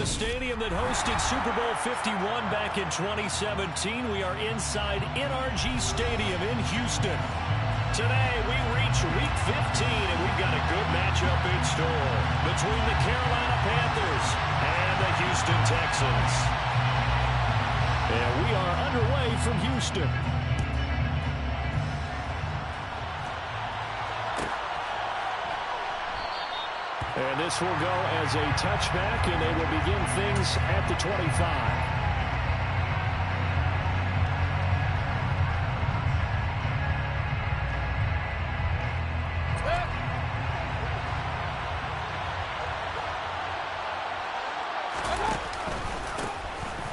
the stadium that hosted Super Bowl 51 back in 2017. We are inside NRG Stadium in Houston. Today, we reach Week 15, and we've got a good matchup in store between the Carolina Panthers and the Houston Texans. And we are underway from Houston. And this will go as a touchback, and they will begin things at the 25.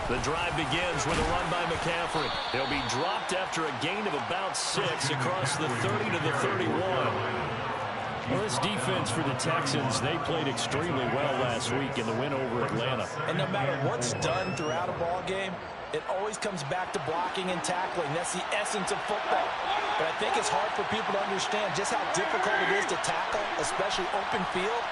The drive begins with a run by McCaffrey. He'll be dropped after a gain of about 6 across the 30 to the 31. Well, this defense for the Texans, they played extremely well last week in the win over Atlanta. And no matter what's done throughout a ball game, it always comes back to blocking and tackling. That's the essence of football. But I think it's hard for people to understand just how difficult it is to tackle, especially open field.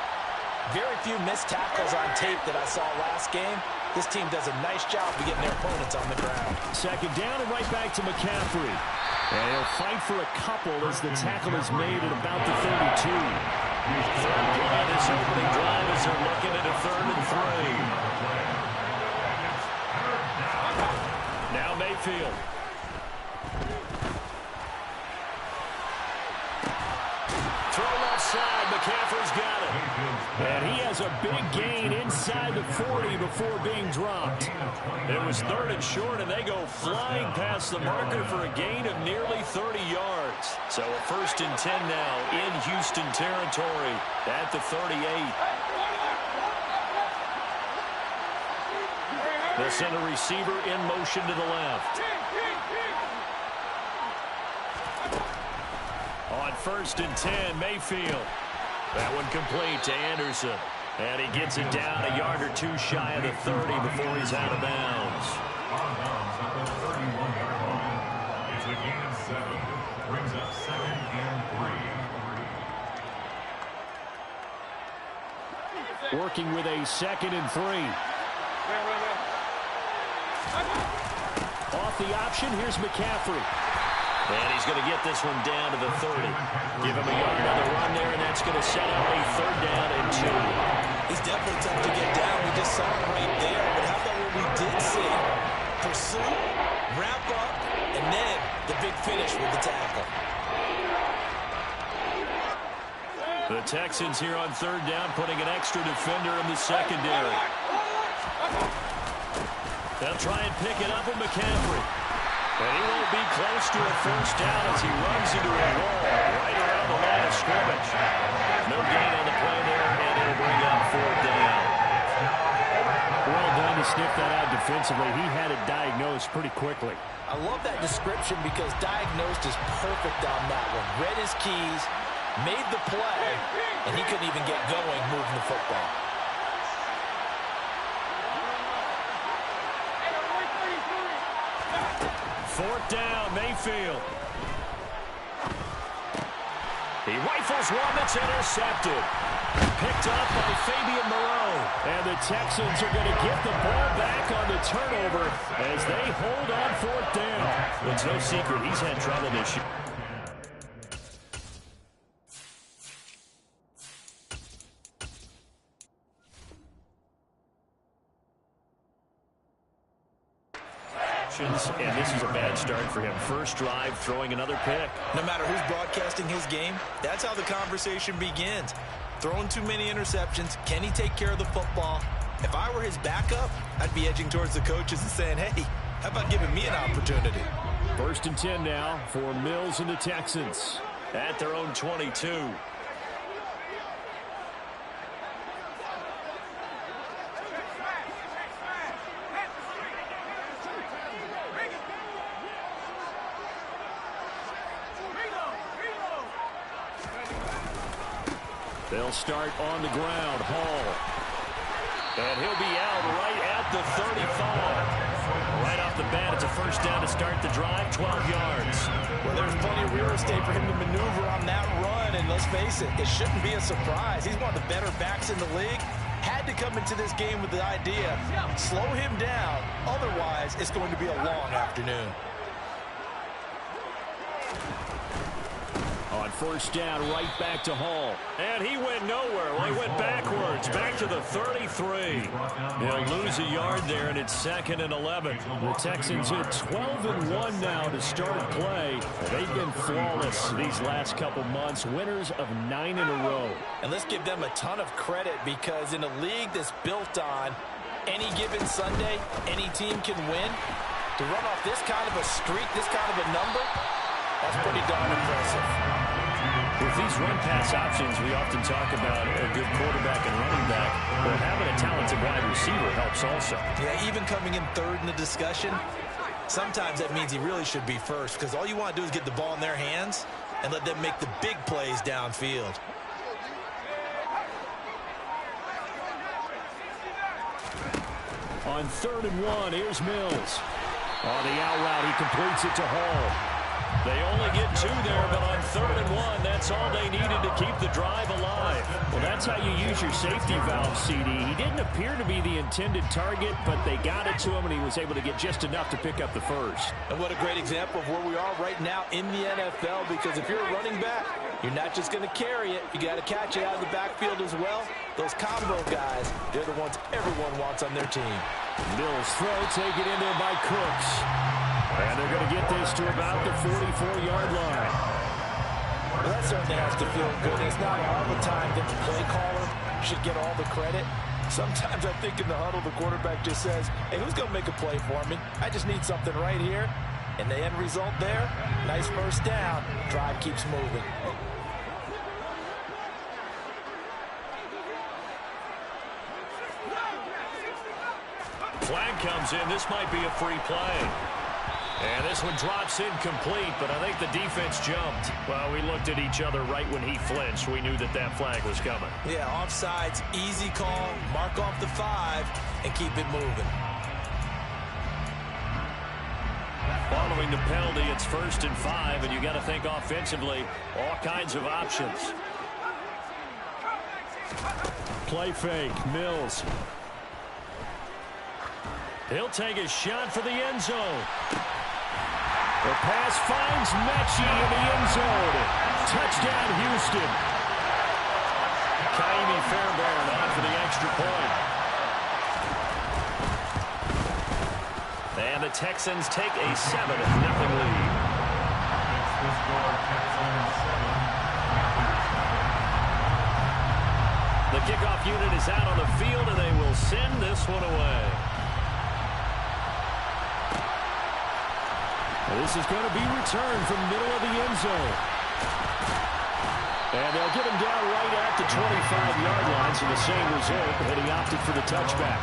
Very few missed tackles on tape that I saw last game. This team does a nice job of getting their opponents on the ground. Second down and right back to McCaffrey. And he'll fight for a couple as the tackle is made at about the 32. Third play of this opening drive as they're looking at a 3rd and 3. Now Mayfield. Throw left side. McCaffrey's got it. And he has a big gain inside the 40 before being dropped. It was 3rd and short, and they go flying past the marker for a gain of nearly 30 yards. So a 1st and 10 now in Houston territory at the 38. The center receiver in motion to the left. On 1st and 10, Mayfield. That one complete to Anderson. And he gets it down a yard or 2 shy of the 30 before he's out of bounds. It's a gain of 7. Brings up 2nd and 3. Working with a 2nd and 3. Off the option, here's McCaffrey. And he's going to get this one down to the 30. Give him a yard on the run there, and that's going to set up a 3rd down and 2. He's definitely tough to get down. We just saw it right there. But how about what we did see? Pursue, wrap up, and then the big finish with the tackle. The Texans here on 3rd down, putting an extra defender in the secondary. They'll try and pick it up with McCaffrey. And he won't be close to a 1st down as he runs into a wall right around the line of scrimmage. No gain on the play there, and it'll bring up 4th down. Well done to sniff that out defensively. He had it diagnosed pretty quickly. I love that description because diagnosed is perfect on that one. Read his keys, made the play, and he couldn't even get going moving the football. Fourth down, Mayfield. He rifles one that's intercepted. Picked up by Fabian Moreau. And the Texans are going to get the ball back on the turnover as they hold on 4th down. It's no secret he's had trouble this year. And this is a bad start for him. First drive, throwing another pick. No matter who's broadcasting his game, that's how the conversation begins. Throwing too many interceptions. Can he take care of the football? If I were his backup, I'd be edging towards the coaches and saying, hey, how about giving me an opportunity? 1st and 10 now for Mills and the Texans at their own 22. They'll start on the ground. Hall. And he'll be out right at the 35. Right off the bat, it's a 1st down to start the drive, 12 yards. Well, there's plenty of real estate for him to maneuver on that run, and let's face it, it shouldn't be a surprise. He's one of the better backs in the league. had to come into this game with the idea, slow him down, otherwise it's going to be a long afternoon. On first down, right back to Hall. And he went nowhere. Well, he went backwards, back to the 33. He'll lose a yard there, and it's 2nd and 11. The Texans hit 12-1 now to start play. They've been flawless these last couple months, winners of 9 in a row. And let's give them a ton of credit, because in a league that's built on any given Sunday, any team can win. To run off this kind of a streak, this kind of a number, that's pretty darn impressive. With these run-pass options, we often talk about a good quarterback and running back. Well, having a talented wide receiver helps also. Yeah, even coming in third in the discussion, sometimes that means he really should be first, because all you want to do is get the ball in their hands and let them make the big plays downfield. On 3rd and 1, here's Mills. On the out route, he completes it to Hall. They only get 2 there, but on 3rd and 1, that's all they needed to keep the drive alive. Well, that's how you use your safety valve, CD. He didn't appear to be the intended target, but they got it to him, and he was able to get just enough to pick up the first. And what a great example of where we are right now in the NFL, because if you're a running back, you're not just going to carry it. You got to catch it out of the backfield as well. Those combo guys, they're the ones everyone wants on their team. Mills throw, take it in there by Cooks. And they're going to get this to about the 44-yard line. Well, that certainly has to feel good. It's not all the time that the play caller should get all the credit. Sometimes I think in the huddle, the quarterback just says, hey, who's going to make a play for me? I just need something right here. And the end result there, nice first down. Drive keeps moving. Flag comes in. This might be a free play. And this one drops incomplete, but I think the defense jumped. Well, we looked at each other right when he flinched. We knew that that flag was coming. Yeah, offsides, easy call, mark off the 5, and keep it moving. Following the penalty, it's 1st and 5, and you got to think offensively, all kinds of options. Play fake, Mills. He'll take a shot for the end zone. The pass finds Mechie in the end zone. Touchdown, Houston. Kaimi Fairbairn on for the extra point. And the Texans take a 7-0 lead. The kickoff unit is out on the field, and they will send this one away. This is going to be returned from the middle of the end zone. And they'll get him down right at the 25-yard line, so the same result, but he opted for the touchback.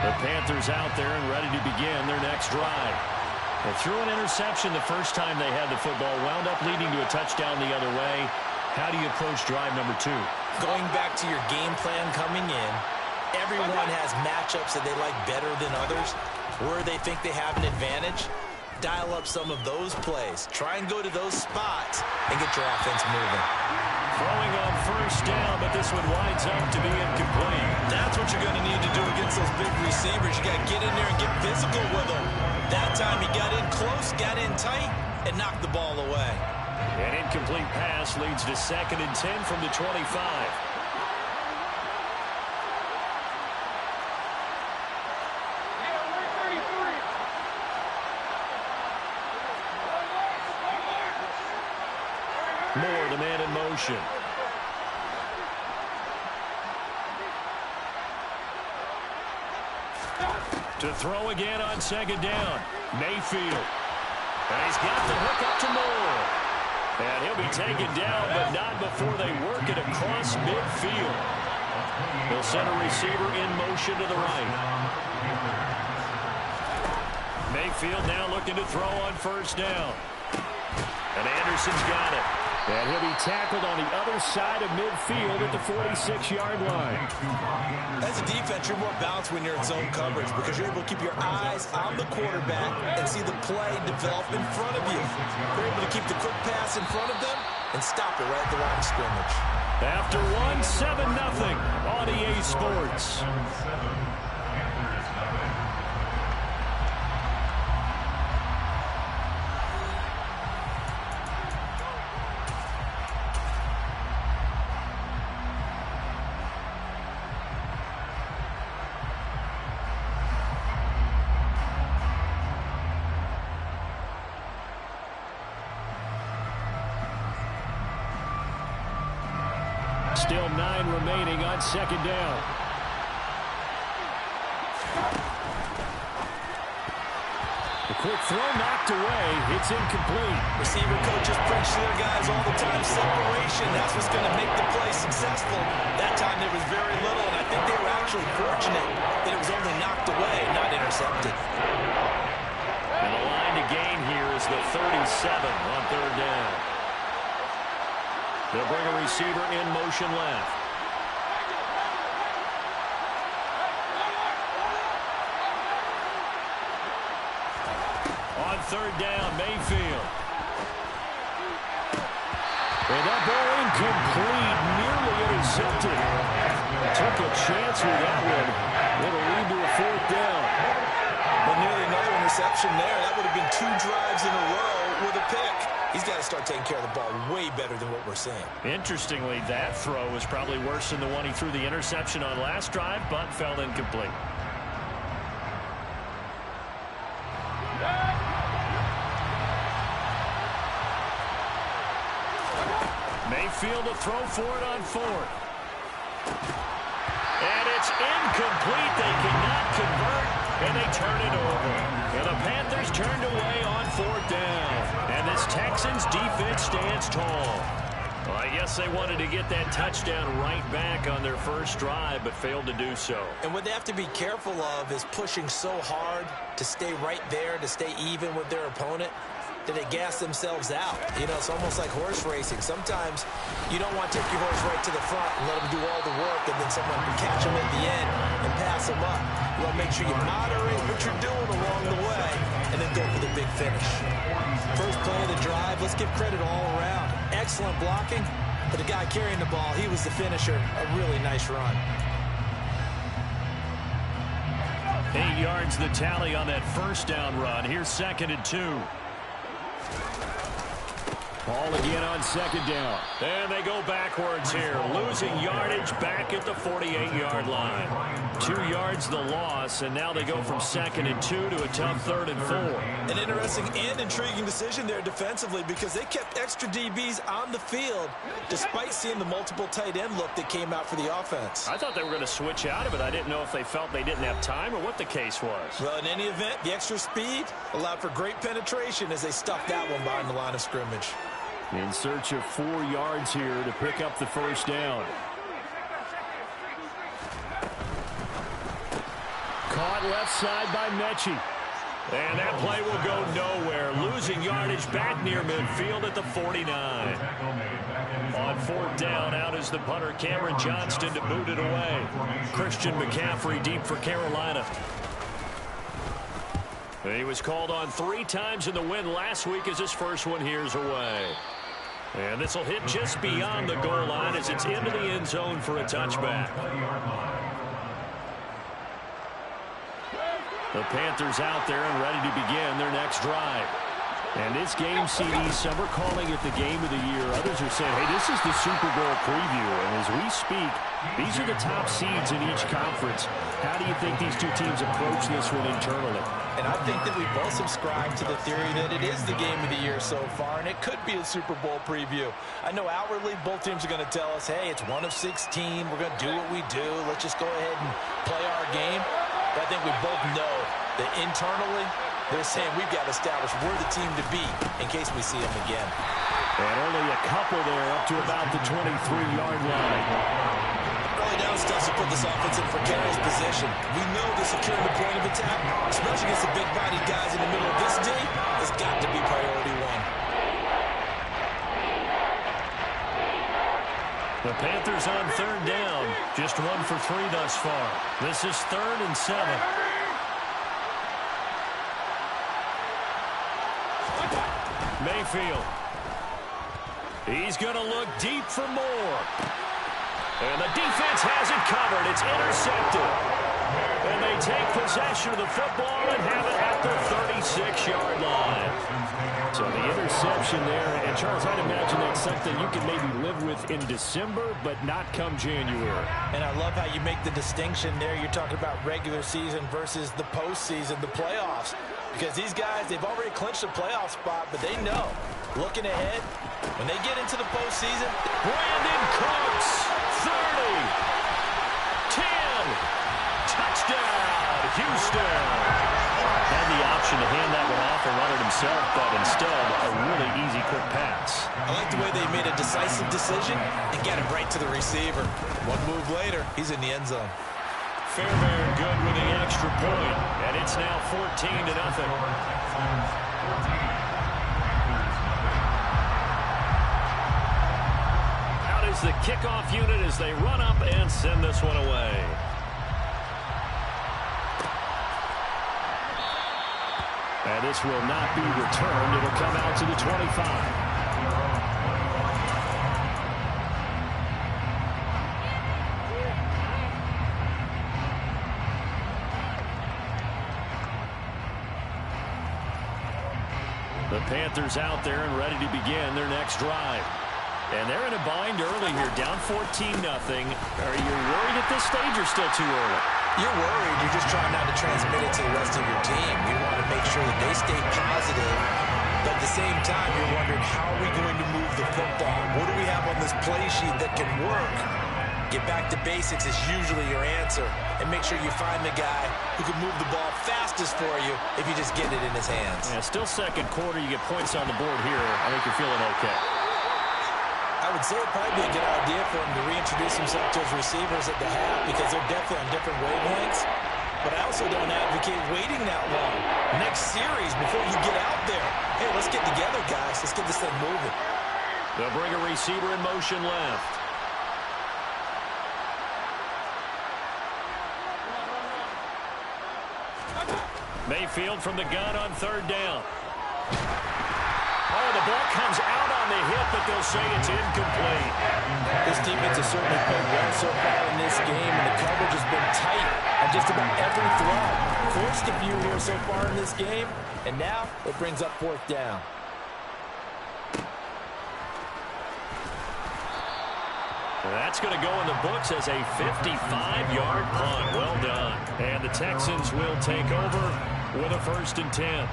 The Panthers out there and ready to begin their next drive. They threw an interception the first time they had the football, wound up leading to a touchdown the other way. How do you approach drive number 2? Going back to your game plan coming in, everyone has matchups that they like better than others, where they think they have an advantage. Dial up some of those plays. Try and go to those spots and get your offense moving. Throwing on first down, but this one winds up to be incomplete. That's what you're going to need to do against those big receivers. You got to get in there and get physical with them. That time he got in close, got in tight, and knocked the ball away. An incomplete pass leads to 2nd and 10 from the 25. Moore, the man in motion. To throw again on 2nd down. Mayfield. And he's got the hook up to Moore. And he'll be taken down, but not before they work it across midfield. They'll send a receiver in motion to the right. Mayfield now looking to throw on first down. And Anderson's got it. And he'll be tackled on the other side of midfield at the 46-yard line. As a defense, you're more balanced when you're in zone coverage because you're able to keep your eyes on the quarterback and see the play develop in front of you. You're able to keep the quick pass in front of them and stop it right at the line of scrimmage. After one, 7-0 on EA Sports. Still 9 remaining on second down. The quick throw knocked away. It's incomplete. Receiver coaches preach to their guys all the time. Separation, that's what's going to make the play successful. That time there was very little, and I think they were actually fortunate that it was only knocked away, not intercepted. And the line to gain here is the 37 on third down. They'll bring a receiver in motion left. On third down, Mayfield. And that ball incomplete, nearly intercepted. Took a chance with that one. It'll lead to a fourth down. But nearly another interception there. That would have been 2 drives in a row with a pick. He's got to start taking care of the ball way better than what we're seeing. Interestingly, that throw was probably worse than the one he threw the interception on last drive, but fell incomplete. Mayfield to throw for it on fourth. And it's incomplete. They cannot convert, and they turn it over. And the Panthers turned away on fourth down. And this Texans defense stands tall. Well, I guess they wanted to get that touchdown right back on their first drive, but failed to do so. And what they have to be careful of is pushing so hard to stay right there, to stay even with their opponent, that they gas themselves out. You know, it's almost like horse racing. Sometimes you don't want to take your horse right to the front and let them do all the work, and then someone can catch them at the end and pass them up. You want to make sure you moderate what you're doing along the way and then go for the big finish. First play of the drive, let's give credit all around. Excellent blocking, but the guy carrying the ball, he was the finisher. A really nice run. 8 yards the tally on that first down run. Here's 2nd and 2. Ball again on second down. And they go backwards here. Losing yardage back at the 48-yard line. 2 yards the loss, and now they go from 2nd and 2 to a tough 3rd and 4. An interesting and intriguing decision there defensively because they kept extra DBs on the field despite seeing the multiple tight end look that came out for the offense. I thought they were going to switch out of it. I didn't know if they felt they didn't have time or what the case was. Well, in any event, the extra speed allowed for great penetration as they stuffed that one behind the line of scrimmage. In search of 4 yards here to pick up the first down. Caught left side by Mechie. And that play will go nowhere. Losing yardage back near midfield at the 49. On fourth down, out is the punter, Cameron Johnston, to boot it away. Christian McCaffrey deep for Carolina. He was called on 3 times in the win last week as his first one here's away. And this will hit just beyond the goal line as it's into the end zone for a touchback. The Panthers out there and ready to begin their next drive. And this game, CD, some are calling it the game of the year. Others are saying, hey, this is the Super Bowl preview. And as we speak, these are the top seeds in each conference. How do you think these two teams approach this one internally? And I think that we both subscribe to the theory that it is the game of the year so far, and it could be a Super Bowl preview. I know outwardly both teams are going to tell us, hey, it's 1 of 16. We're going to do what we do. Let's just go ahead and play our game. But I think we both know that internally they're saying we've got to establish we're the team to beat in case we see them again. And only a couple there up to about the 23-yard line. Early down stuff to put this offense in precarious position. We know that securing the point of attack, especially against the big-bodied guys in the middle of this D, has got to be priority 1. The Panthers on third down. Just 1 for 3 thus far. This is 3rd and 7. Mayfield. He's going to look deep for more. And the defense has it covered. It's intercepted. And they take possession of the football and have it at the 36-yard line. So the interception there. And, Charles, I'd imagine that's something you can maybe live with in December, but not come January. And I love how you make the distinction there. You're talking about regular season versus the postseason, the playoffs. Because these guys, they've already clinched a playoff spot, but they know, looking ahead, when they get into the postseason, Brandon Cooks, 30, 10, touchdown, Houston. Had the option to hand that one off and run it himself, but instead, a really easy, quick pass. I like the way they made a decisive decision and get it right to the receiver. One move later, he's in the end zone. Fairbairn good with the extra point, and it's now 14-0. Out is the kickoff unit as they run up and send this one away. And this will not be returned. It'll come out to the 25. The Panthers out there and ready to begin their next drive. And they're in a bind early here, down 14-0. Are you worried at this stage or still too early? You're worried. You're just trying not to transmit it to the rest of your team. You want to make sure that they stay positive. But at the same time, you're wondering, how are we going to move the football? What do we have on this play sheet that can work? Get back to basics is usually your answer. And make sure you find the guy who can move the ball fastest for you if you just get it in his hands. Yeah, still second quarter. You get points on the board here. I think you're feeling okay. I would say it'd probably be a good idea for him to reintroduce himself to his receivers at the half because they're definitely on different wavelengths. But I also don't advocate waiting that long. Next series, before you get out there, hey, let's get together, guys. Let's get this thing moving. They'll bring a receiver in motion left. Mayfield from the gun on third down. Oh, the ball comes out on the hit, but they'll say it's incomplete. This defense has certainly played well so far in this game, and the coverage has been tight on just about every throw. Forced a few here so far in this game, and now it brings up 4th down. That's going to go in the books as a 55-yard punt. Well done. And the Texans will take over with a 1st and 10.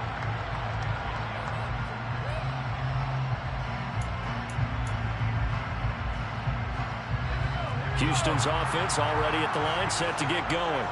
Houston's offense already at the line, set to get going.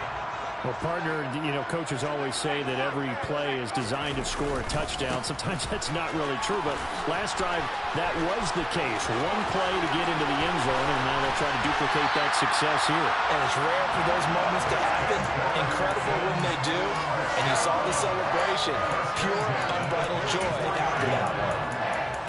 Well, partner, you know, coaches always say that every play is designed to score a touchdown. Sometimes that's not really true, but last drive, that was the case. One play to get into the end zone, and now they'll try to duplicate that success here. And it's rare for those moments to happen. Incredible when they do. And you saw the celebration. Pure, unbridled joy after that one.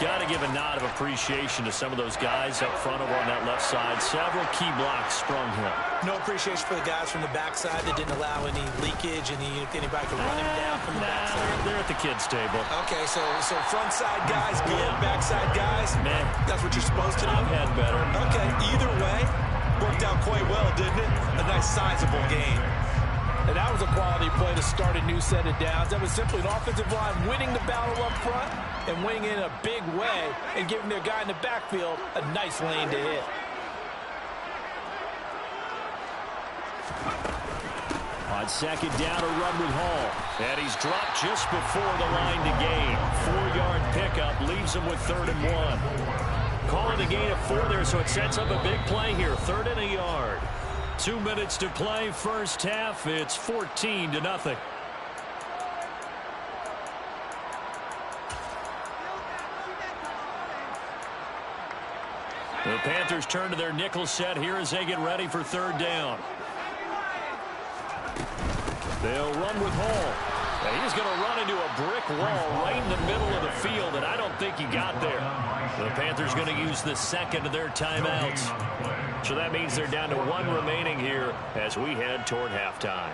Got to give a nod of appreciation to some of those guys up front over on that left side. Several key blocks sprung here. No appreciation for the guys from the backside that didn't allow any leakage, anybody to run him down from the backside. They're at the kids' table. Okay, so front side guys good, backside guys, man, that's what you're supposed to do. I've had better. Okay, either way, worked out quite well, didn't it? A nice sizable gain. And that was a quality play to start a new set of downs. That was simply an offensive line winning the battle up front and winning in a big way and giving their guy in the backfield a nice lane to hit. On second down, a run with Hall. And he's dropped just before the line to gain. 4-yard pickup leaves him with 3rd and 1. Calling a gain of 4 there, so it sets up a big play here. 3rd and a yard. 2 minutes to play, first half. It's 14-0. The Panthers turn to their nickel set here as they get ready for 3rd down. They'll run with Hall. And he's going to run into a brick wall right in the middle of the field, and I don't think he got there. The Panthers going to use the second of their timeouts. So that means they're down to 1 remaining here as we head toward halftime.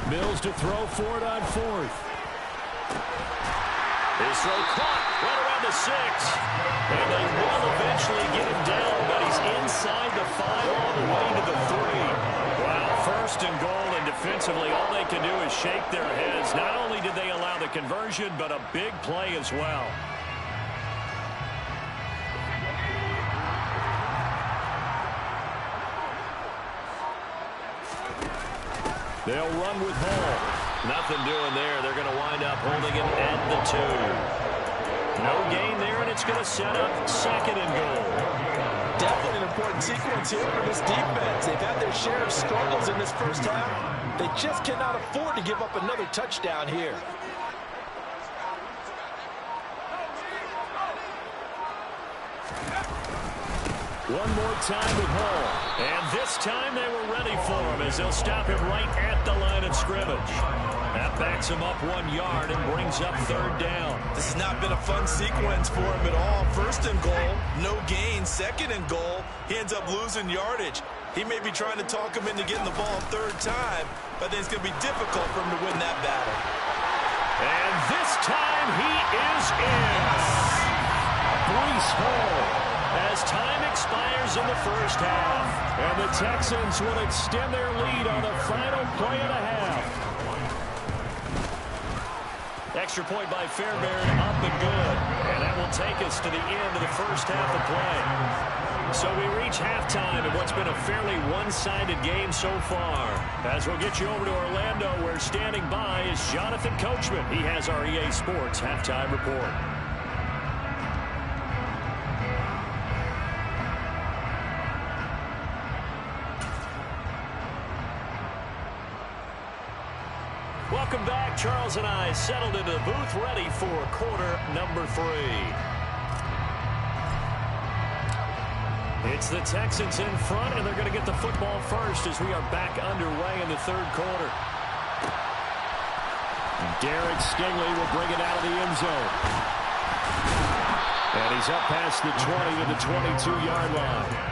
Mills to throw for it on 4th. His throw caught right around the 6. And they will eventually get him down, but he's inside the 5 all the way to the 3. Wow, 1st and goal, and defensively all they can do is shake their heads. Not only did they allow the conversion, but a big play as well. They'll run with Hall. Nothing doing there. They're going to wind up holding him at the 2. No gain there, and it's going to set up 2nd and goal. Definitely an important sequence here for this defense. They've had their share of struggles in this first half. They just cannot afford to give up another touchdown here. One more time with Hall. And this time they were ready for him as they'll stop him right at the line of scrimmage. That backs him up 1 yard and brings up 3rd down. This has not been a fun sequence for him at all. 1st and goal, no gain. 2nd and goal, he ends up losing yardage. He may be trying to talk him into getting the ball a 3rd time, but then it's going to be difficult for him to win that battle. And this time he is in. Breece Hall. As time expires in the first half, and the Texans will extend their lead on the final play of the half. Extra point by Fairbairn, up and good. And that will take us to the end of the first half of play. So we reach halftime in what's been a fairly one-sided game so far. As we'll get you over to Orlando, where standing by is Jonathan Coachman. He has our EA Sports halftime report. Welcome back. Charles and I settled into the booth, ready for quarter number 3. It's the Texans in front, and they're going to get the football first as we are back underway in the 3rd quarter. Derek Stingley will bring it out of the end zone. And he's up past the 20 to the 22-yard line.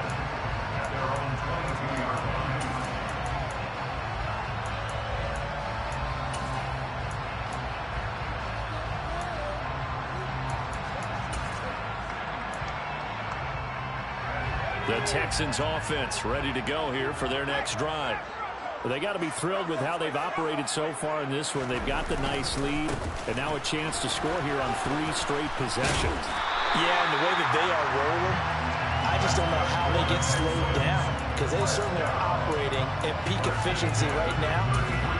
The Texans offense ready to go here for their next drive. Well, they got to be thrilled with how they've operated so far in this one. They've got the nice lead, and now a chance to score here on 3 straight possessions. Yeah, and the way that they are rolling, I just don't know how they get slowed down, because they certainly are operating at peak efficiency right now.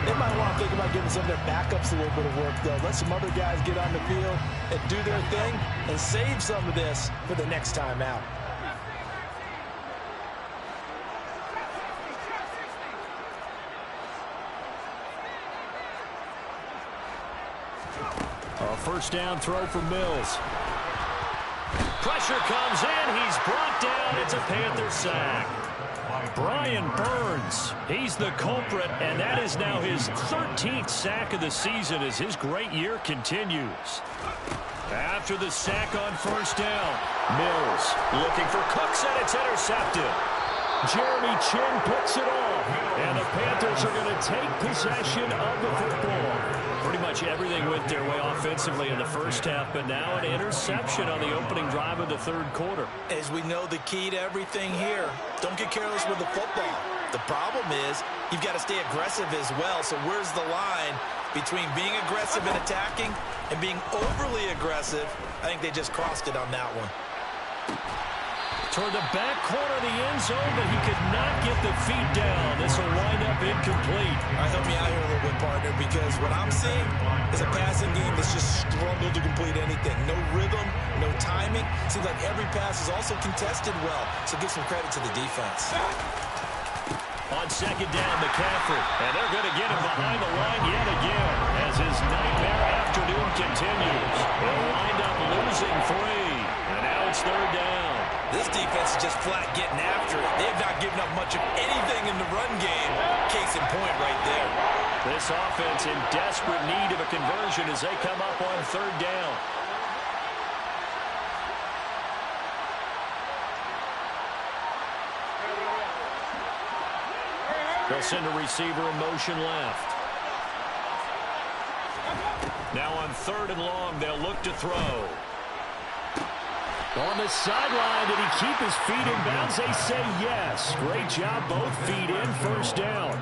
They might want to think about giving some of their backups a little bit of work, though. Let some other guys get on the field and do their thing and save some of this for the next time out. A first down throw for Mills. Pressure comes in. He's brought down. It's a Panther sack. Brian Burns, he's the culprit, and that is now his 13th sack of the season as his great year continues. After the sack on first down, Mills looking for Cooks, and it's intercepted. Jeremy Chin picks it off, and the Panthers are going to take possession of the football. Pretty much everything went their way offensively in the first half, but now an interception on the opening drive of the 3rd quarter. As we know, the key to everything here, don't get careless with the football. The problem is you've got to stay aggressive as well. So where's the line between being aggressive and attacking and being overly aggressive? I think they just crossed it on that one. Toward the back corner of the end zone, but he could not get the feet down. This will wind up incomplete. All right, help me out here a little bit, partner, because what I'm seeing is a passing game that's just struggled to complete anything. No rhythm, no timing. Seems like every pass is also contested well, so give some credit to the defense. On second down, McCaffrey, and they're going to get him behind the line yet again as his nightmare afternoon continues. They'll wind up losing 3, and now it's 3rd down. This defense is just flat getting after it. They have not given up much of anything in the run game. Case in point right there. This offense in desperate need of a conversion as they come up on third down. They'll send a receiver in motion left. Now on third and long, they'll look to throw. On the sideline, did he keep his feet in bounds? They say yes. Great job, both feet in, first down.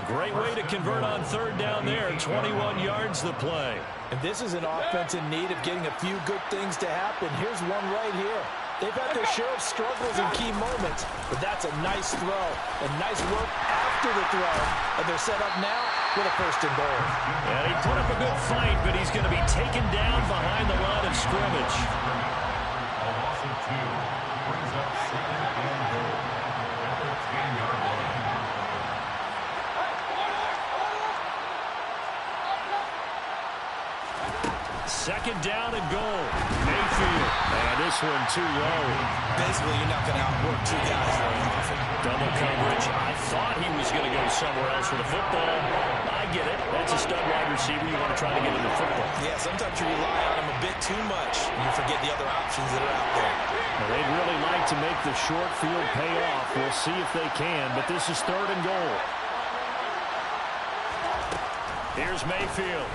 Great way to convert on third down there. 21 yards the play. And this is an offense in need of getting a few good things to happen. Here's one right here. They've had their share of struggles in key moments, but that's a nice throw and nice work after the throw. And they're set up now with a first and goal. And he put up a good fight, but he's going to be taken down behind the line of scrimmage. A loss of 2 brings up second and goal at the 10-yard line. Second down and goal. Mayfield. And this one too low. Basically, you're not going to outwork two guys very often. Double coverage. I thought he was going to go somewhere else for the football. I get it. That's a stud wide receiver. You want to try to get into football. Yeah, sometimes you rely on him a bit too much, and you forget the other options that are out there. Well, they'd really like to make the short field pay off. We'll see if they can, but this is third and goal. Here's Mayfield.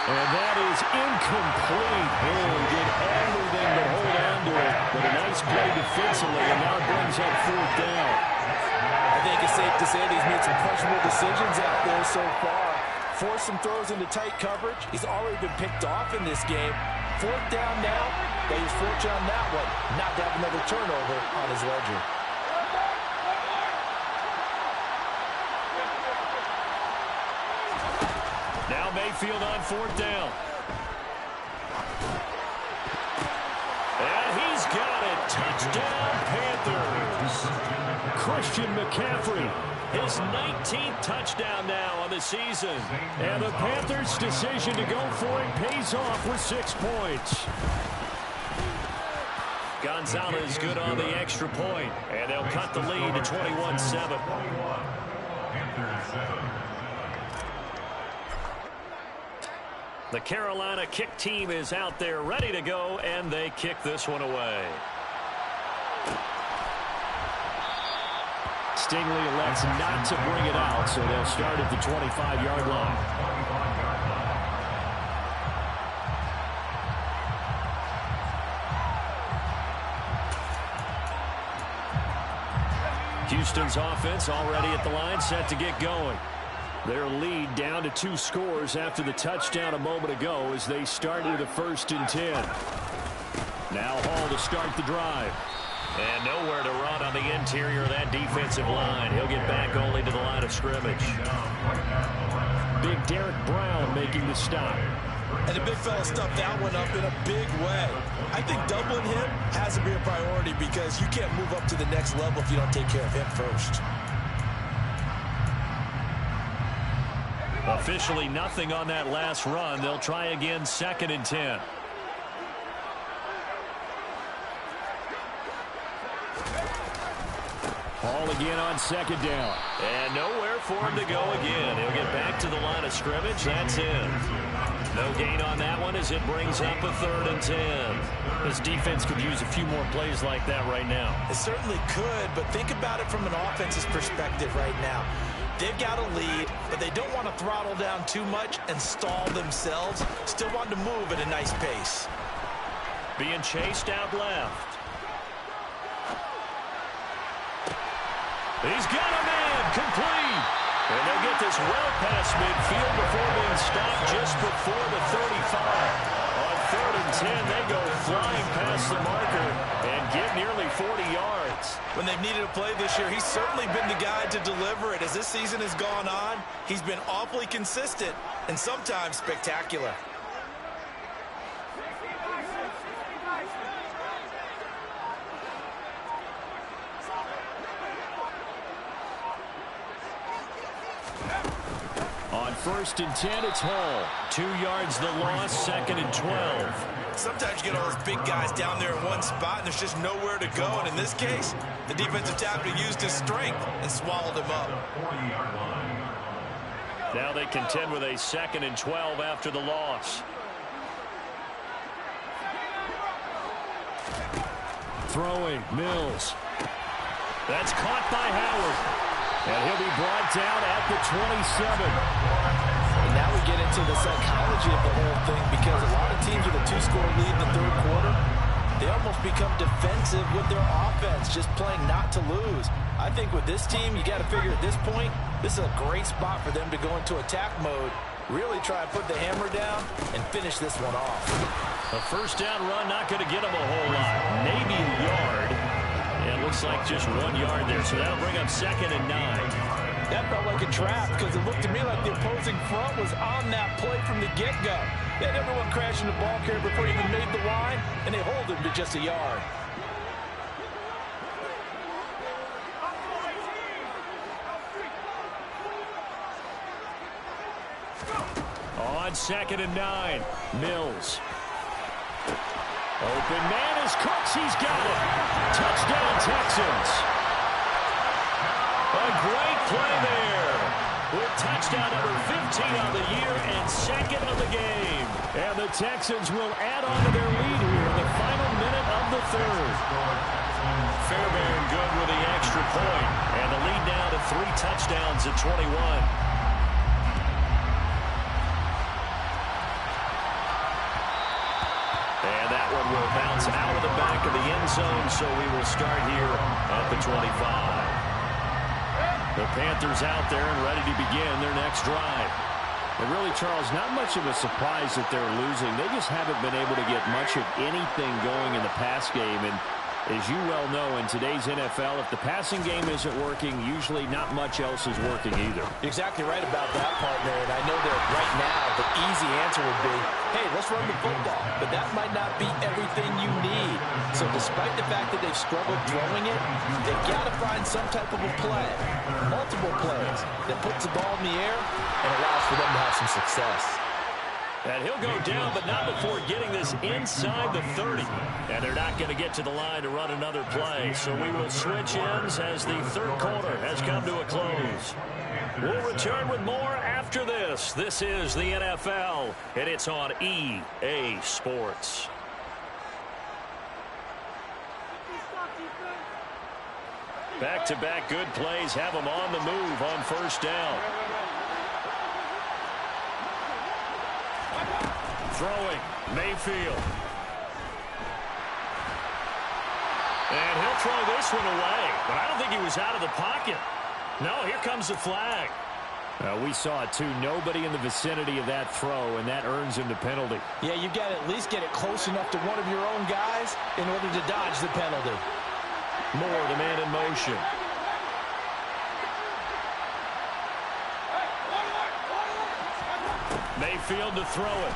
And that is incomplete. Oh, he did everything but hold on to it. But a nice play defensively, and now it brings up fourth down. I think it's safe to say that he's made some questionable decisions out there so far. Forced some throws into tight coverage. He's already been picked off in this game. Fourth down now. But he's fortunate on that one, not to have another turnover on his ledger. Now Mayfield on fourth down. And he's got it. Touchdown, Panthers. Christian McCaffrey, his 19th touchdown now on the season. And the Panthers' decision to go for it pays off with 6 points. Gonzalez good on the extra point. And they'll cut the lead to 21-7. Panthers 7. The Carolina kick team is out there ready to go, and they kick this one away. Stingley elects not to bring it out, so they'll start at the 25-yard line. Houston's offense already at the line, set to get going. Their lead down to 2 scores after the touchdown a moment ago as they started the first and 10. Now Hall to start the drive. And nowhere to run on the interior of that defensive line. He'll get back only to the line of scrimmage. Big Derek Brown making the stop. And the big fella stuffed that one up in a big way. I think doubling him has to be a priority because you can't move up to the next level if you don't take care of him first. Officially nothing on that last run. They'll try again, second and 10. Hall again on second down. And nowhere for him to go again. He'll get back to the line of scrimmage. That's in. No gain on that one as it brings up a third and 10. This defense could use a few more plays like that right now. It certainly could, but think about it from an offense's perspective right now. They've got a lead, but they don't want to throttle down too much and stall themselves. Still want to move at a nice pace. Being chased out left. He's got a man, complete. And they'll get this well past midfield before being stopped just before the 35. On third and 10, they go flying past the marker and get nearly 40 yards. When they've needed a play this year, he's certainly been the guy to deliver it. As this season has gone on, he's been awfully consistent and sometimes spectacular. On first and 10, it's Hall. 2 yards the loss, second and 12. Sometimes you get all those big guys down there in one spot, and there's just nowhere to go. And in this case, the defensive tackle used his strength and swallowed him up. 40-yard line. Now they contend with a 2nd and 12 after the loss. Throwing, Mills. That's caught by Howard. And he'll be brought down at the 27. And now we get into the psychology of the whole thing, because a lot of teams with a 2-score lead in the third quarter, they almost become defensive with their offense, just playing not to lose. I think with this team, you got to figure at this point, this is a great spot for them to go into attack mode, really try and put the hammer down and finish this one off. A first down run, not going to get them a whole lot. Maybe a yard. And it looks like just 1 yard there, so that'll bring up 2nd and 9. That felt like a trap, because it looked to me like the opposing front was on that play from the get-go. They had everyone crashing the ball carrier before he even made the line, and they hold him to just a yard. On 2nd and 9, Mills. Open man is Cooks. He's got it. Touchdown, Texans. A great play there. With touchdown number 15 on the year and 2nd of the game. And the Texans will add on to their lead here in the final minute of the 3rd. Fairbairn good with the extra point. And the lead now to 3 touchdowns at 21. And that one will bounce out of the back of the end zone, so we will start here at the 25. The Panthers out there and ready to begin their next drive. And really, Charles, not much of a surprise that they're losing. They just haven't been able to get much of anything going in the pass game. And as you well know, in today's NFL, if the passing game isn't working, usually not much else is working either. You're exactly right about that, partner. And I know that right now the easy answer would be, hey, let's run the football. But that might not be everything you need. So despite the fact that they've struggled throwing it, they've got to find some type of a play, multiple plays, that puts the ball in the air and allows for them to have some success. And he'll go down, but not before getting this inside the 30. And they're not going to get to the line to run another play. So we will switch ends as the third quarter has come to a close. We'll return with more after this. This is the NFL, and it's on EA Sports. Back-to-back good plays have them on the move on first down. Throwing, Mayfield. And he'll throw this one away, but I don't think he was out of the pocket. No, here comes the flag. We saw it, too. Nobody in the vicinity of that throw, and that earns him the penalty. Yeah, you've got to at least get it close enough to one of your own guys in order to dodge the penalty. Moore, the man in motion. Mayfield to throw it.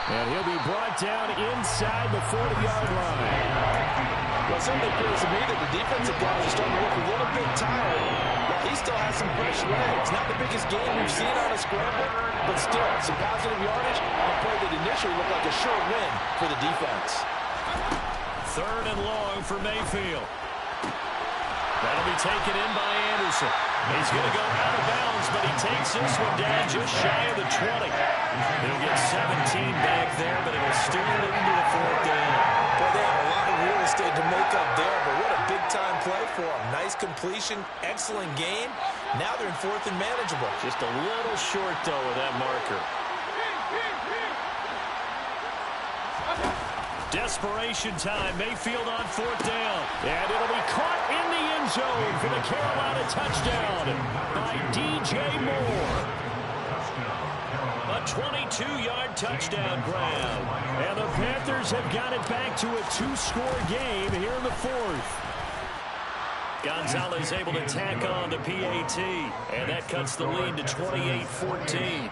And he'll be brought down inside the 40-yard line. Well, it certainly appears to me that the defensive guys are starting to look a little bit tired. Well, he still has some fresh legs. Not the biggest game we've seen on a scramble, but still some positive yardage on a play that initially looked like a sure win for the defense. 3rd and long for Mayfield. That'll be taken in by Anderson. He's going to go out of bounds, but he takes this one down just shy of the 20. He'll get 17 back there, but it'll still lead to the 4th down. Boy, they have a lot of real estate to make up there, but what a big-time play for them. Nice completion, excellent game. Now they're in 4th and manageable. Just a little short, though, of that marker. Desperation time. Mayfield on 4th down. And it'll be caught in the end zone for the Carolina touchdown by DJ Moore. A 22-yard touchdown grab. And the Panthers have got it back to a 2-score game here in the 4th. Gonzalez able to tack on the PAT. And that cuts the lead to 28-14.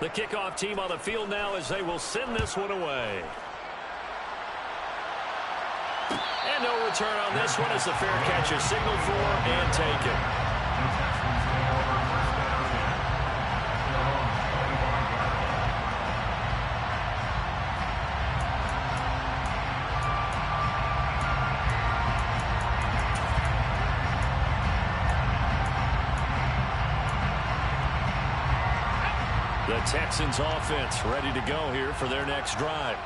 The kickoff team on the field now as they will send this one away. And no return on this one as the fair catch is signaled for and taken. The Texans take over first down again. Their own 25-yard line. The Texans offense ready to go here for their next drive.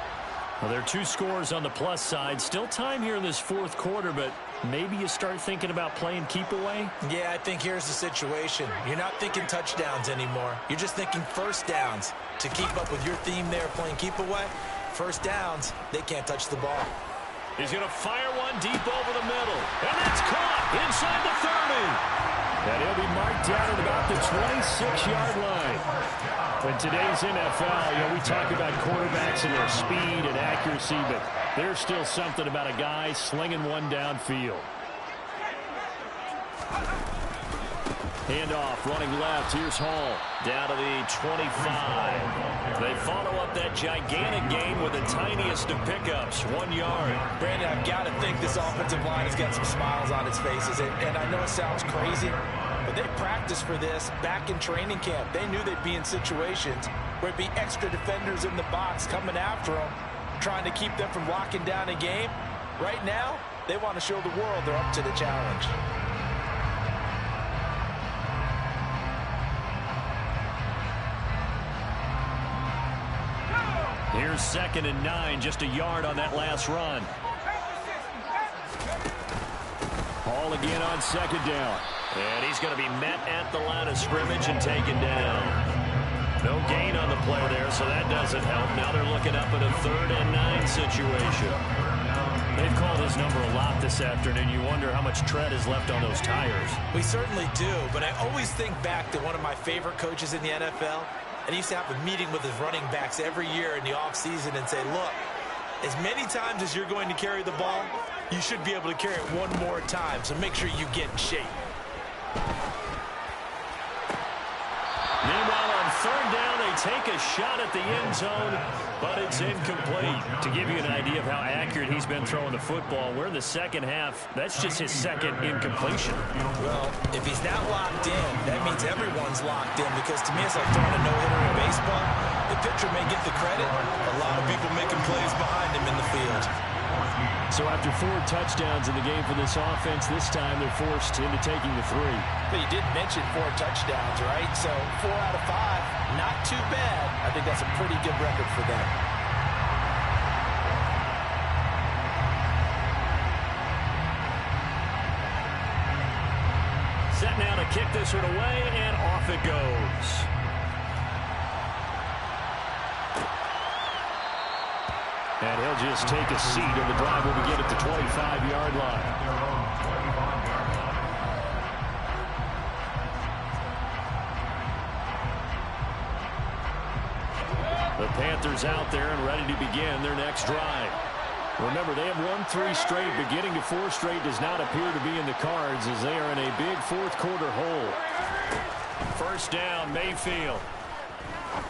Well, there are 2 scores on the plus side. Still time here in this fourth quarter, but maybe you start thinking about playing keep away? Yeah, I think here's the situation. You're not thinking touchdowns anymore. You're just thinking first downs. To keep up with your theme there, playing keep away, first downs, they can't touch the ball. He's going to fire one deep over the middle. And that's caught inside the 30. And he'll be marked down at about the 26-yard line. In today's NFL, we talk about quarterbacks and their speed and accuracy, but there's still something about a guy slinging one downfield. Handoff, running left. Here's Hall down to the 25. They follow up that gigantic gain with the tiniest of pickups, 1 yard. Brandon, I've got to think this offensive line has got some smiles on its faces. And I know it sounds crazy, but they practiced for this back in training camp. They knew they'd be in situations where it'd be extra defenders in the box coming after them, trying to keep them from locking down a game. Right now, they want to show the world they're up to the challenge. Here's 2nd and 9, just a yard on that last run. Hall again on 2nd down. And he's going to be met at the line of scrimmage and taken down. No gain on the play there, so that doesn't help. Now they're looking up at a 3rd and 9 situation. They've called his number a lot this afternoon. You wonder how much tread is left on those tires. We certainly do, but I always think back to one of my favorite coaches in the NFL. And he used to have a meeting with his running backs every year in the offseason and say, look, as many times as you're going to carry the ball, you should be able to carry it one more time, so make sure you get in shape. Meanwhile, on 3rd down, they take a shot at the end zone, but it's incomplete. To give you an idea of how accurate he's been throwing the football, we're in the second half. That's just his 2nd incompletion. Well, if he's not locked in, that means everyone's locked in, because to me it's like throwing a no-hitter in baseball. The pitcher may get the credit. A lot of people making plays behind him in the field. So after 4 touchdowns in the game for this offense, this time they're forced into taking the 3. But you did mention 4 touchdowns, right? So 4 out of 5, not too bad. I think that's a pretty good record for them. Set now to kick this one away, and off it goes. And he'll just take a seat, and the drive will begin at the 25-yard line. The Panthers out there and ready to begin their next drive. Remember, they have won 3 straight, but getting to 4 straight does not appear to be in the cards as they are in a big fourth quarter hole. First down, Mayfield.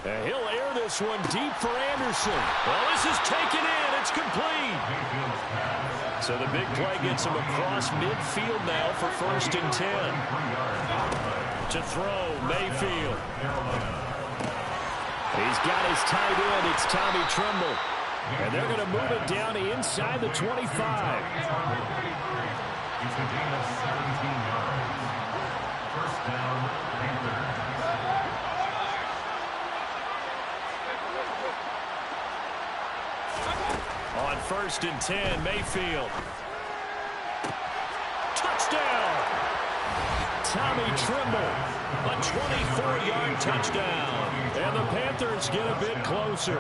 And he'll air this one deep for Anderson. Well, this is taken in. It's complete. So the big play gets him across midfield now for 1st and 10. To throw, Mayfield. He's got his tight end. It's Tommy Tremble. And they're going to move it down to inside the 25. He's a gain of 17 yards. First down, Panthers. On 1st and 10, Mayfield. Touchdown! Tommy Tremble, a 24-yard touchdown. And the Panthers get a bit closer.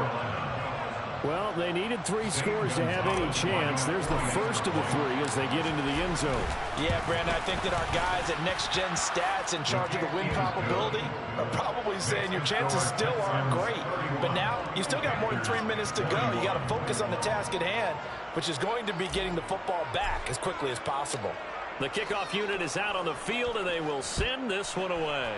Well, they needed 3 scores to have any chance. There's the first of the 3 as they get into the end zone. Yeah, Brandon, I think that our guys at Next Gen Stats in charge of the win probability are probably saying your chances still aren't great. But now you still got more than 3 minutes to go. You got to focus on the task at hand, which is going to be getting the football back as quickly as possible. The kickoff unit is out on the field, and they will send this one away.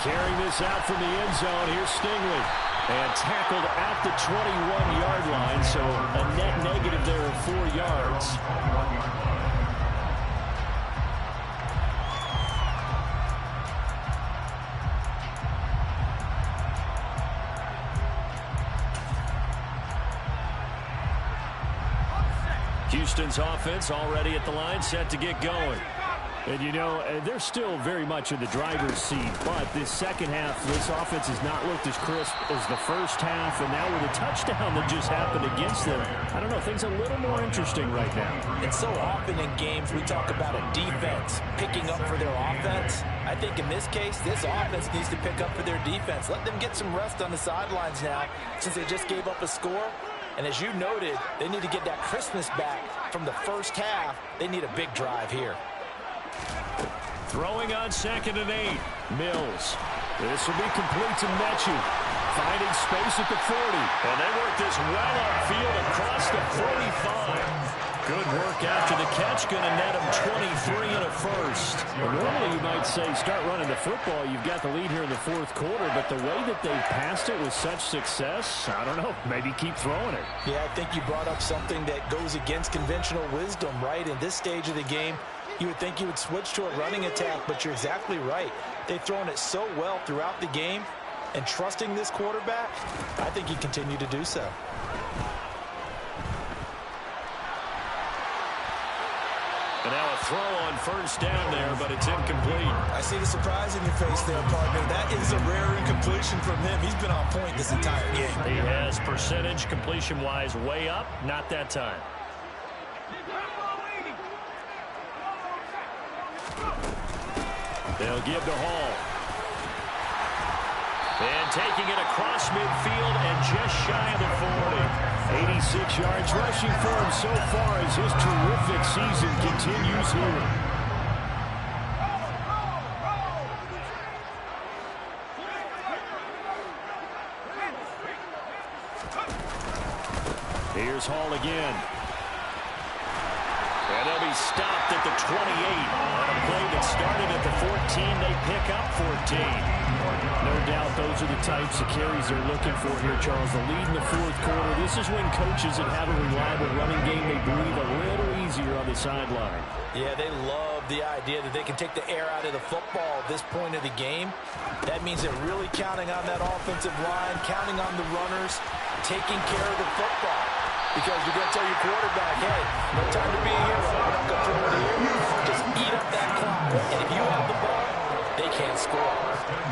Carrying this out from the end zone, here's Stingley. And tackled at the 21-yard line, so a net negative there of 4 yards. Houston's offense already at the line, set to get going. And, you know, they're still very much in the driver's seat, but this second half, this offense has not looked as crisp as the first half, and now with a touchdown that just happened against them, I don't know, things are a little more interesting right now. And so often in games we talk about a defense picking up for their offense. I think in this case, this offense needs to pick up for their defense. Let them get some rest on the sidelines now since they just gave up a score. And as you noted, they need to get that crispness back from the first half. They need a big drive here. Throwing on 2nd and 8. Mills. This will be complete to Mechie. Finding space at the 40. And they work this well upfield across the 45. Good work after the catch. Going to net him 23 and a first. Well, normally you might say start running the football. You've got the lead here in the fourth quarter, but the way that they passed it with such success, I don't know, maybe keep throwing it. Yeah, I think you brought up something that goes against conventional wisdom, right? In this stage of the game, you would think you would switch to a running attack, but you're exactly right. They've thrown it so well throughout the game, and trusting this quarterback, I think he continued to do so. And now a throw on first down there, but it's incomplete. I see the surprise in your face there, partner. That is a rare incompletion from him. He's been on point this entire game. He has percentage completion-wise way up, not that time. They'll give to Hall. And taking it across midfield and just shy of the 40. 86 yards rushing for him so far as his terrific season continues here. Here's Hall again. And they'll be stopped at the 28. On a play that started at the 14, they pick up 14. No doubt those are the types of carries they're looking for here, Charles. The lead in the fourth quarter. This is when coaches that have a reliable running game, they breathe a little easier on the sideline. Yeah, they love the idea that they can take the air out of the football at this point of the game. That means they're really counting on that offensive line, counting on the runners, taking care of the football. Because you're going to tell your quarterback, hey, no time to be a hero. We're not going to throw it here. Just eat up that clock. And if you have the ball, they can't score.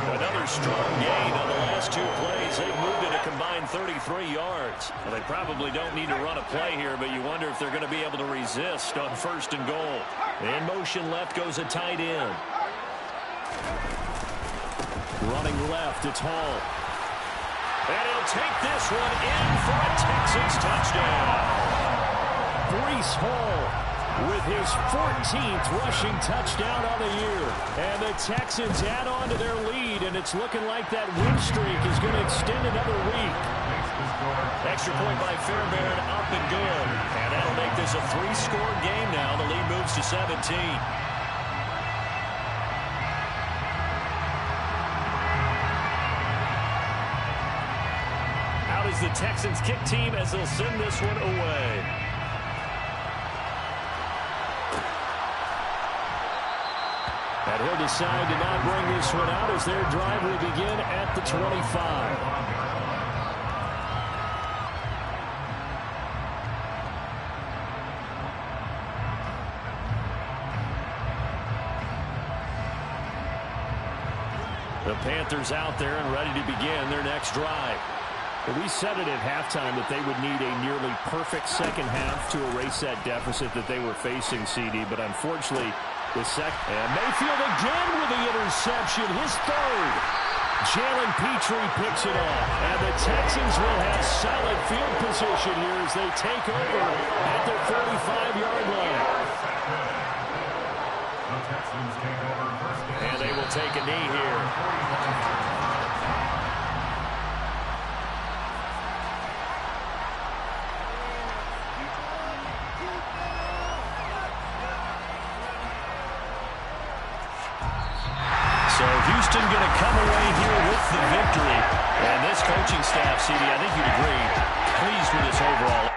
Another strong gain on the last two plays. They've moved it a combined 33 yards. Well, they probably don't need to run a play here, but you wonder if they're going to be able to resist on 1st and goal. In motion left goes a tight end. Running left, it's Hall. And he'll take this one in for a Texans touchdown. Breece Hall with his 14th rushing touchdown on the year. And the Texans add on to their lead, and it's looking like that win streak is going to extend another week. Extra point by Fairbairn, up and good. And that'll make this a 3-score game now. The lead moves to 17. Out is the Texans kick team as they'll send this one away. And he'll decide to not bring this one out as their drive will begin at the 25. The Panthers out there and ready to begin their next drive. We said it at halftime that they would need a nearly perfect second half to erase that deficit that they were facing, CD, but unfortunately, and Mayfield again with the interception, his third. Jalen Petrie picks it off, and the Texans will have solid field position here as they take over at their 45-yard line. And they will take a knee here. So Houston going to come away here with the victory. And this coaching staff, CD, I think you'd agree, pleased with this overall